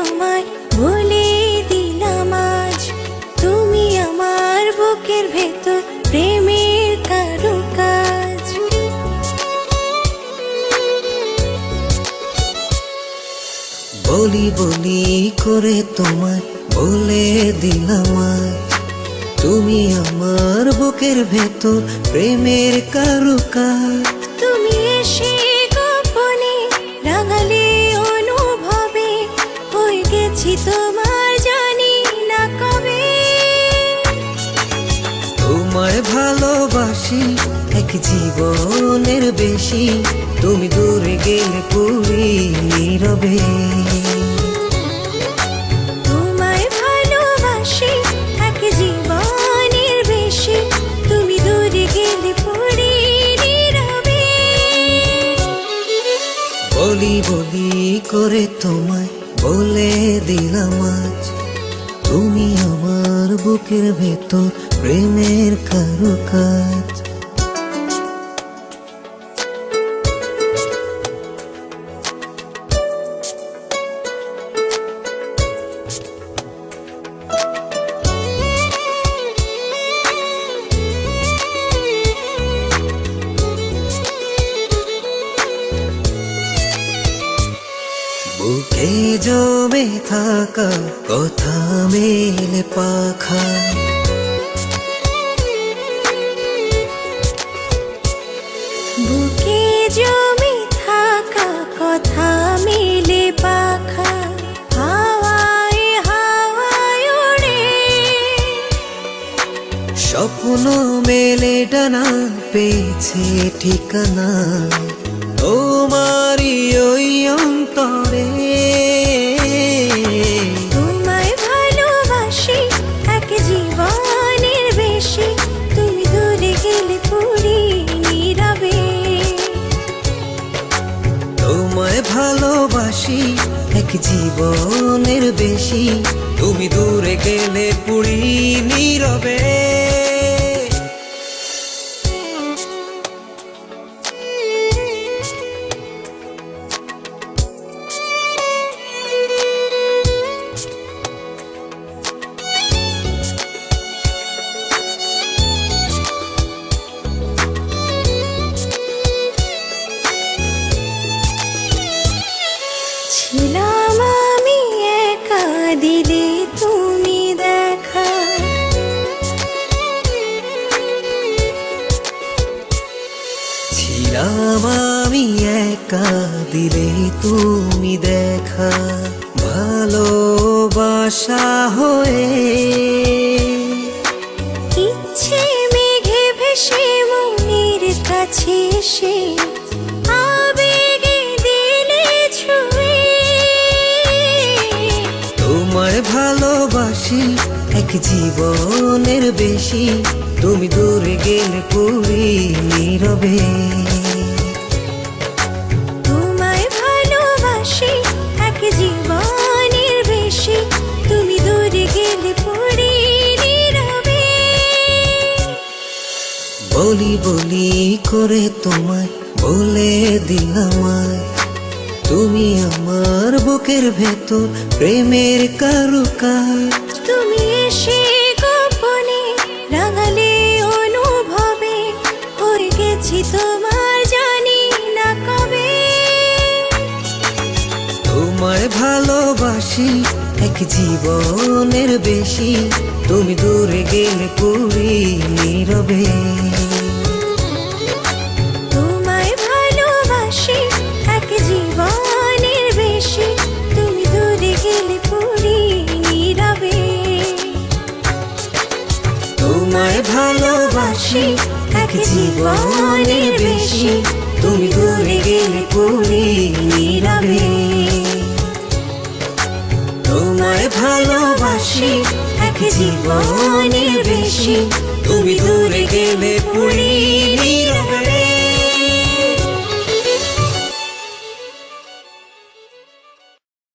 তোমায় বলে দিলাম আজ, তুমি আমার বুকের ভেতর প্রেমের কারুকাজ। বলি বলি করে তোমায় বলে দিলাম আজ, তুমি আমার বুকের ভেতর প্রেমের কারুকাজ। তুমি এসে গোপনে রাঙালে অনুভবে, হয়ে গেছি তোমার জানি না কবে। তোমায় ভালোবাসি এক জীবনের বেশি, তুমি দূরে গেলে পুরি নীরবে। তোমায় ভালোবাসি এক জীবনের বেশি, তুমি দূরে গেলে পড়ি নীরবে। বলি বলি করে তোমায় বলে দিলাম আজ, তুমি আমার বুকের ভেতর প্রেমের কারুকাজ। বুকে জমে থাকা কথা মেলে পাখা, বুকে জমে থাকা কথা মেলে পাখা, হাওয়ায় হাওয়ায় ওড়ে। স্বপ্ন মেলে ডানা পেয়েছে ঠিকানা তোমারই ওই অন্তরে। তোমায় ভালোবাসি এক জীবনের বেশি, তুমি দূরে গেলে পড়ি নীরবে। তোমায় ভালোবাসি এক জীবনের বেশি, তুমি দূরে গেলে পুরি নীরবে। ছিলাম আমি একা, দিলে তুমি দেখা। ছিলাম আমি একা, দিলে তুমি দেখা। ভালোবাসা হয়ে ইচ্ছে মেঘে ভেসে মনের কাছে এসে আবেগে দিলে ছুঁয়ে। তোমায় ভালোবাসি এক জীবনের বেশি, তুমি দূরে গেলে পুরি নীরবে। তোমায় ভালোবাসি এক জীবনের বেশি, তুমি দূরে গেলে পড়ি নীরবে। বলি বলি করে তোমায় বলে দিলাম আজ, তুমি আমার বুকের ভেতর প্রেমের কারুকাজ। তুমি এসে গোপনে রাঙালে অনুভবে, হয়ে গেছি তোমার জানি না কবে। তোমায় ভালোবাসি এক জীবনের বেশি, তুমি দূরে গেলে পুরি নীরবে। তোমায় ভালোবাসি এক জীবনের বেশি, তুমি দূরে গেলে পড়ি নীরবে। তোমায় ভালোবাসি এক জীবনের বেশি, তুমি দূরে গেলে পুরি নীরবে। তোমায় ভালোবাসি এক জীবনের বেশি, তুমি দূরে গেলে পুরি নীরবে।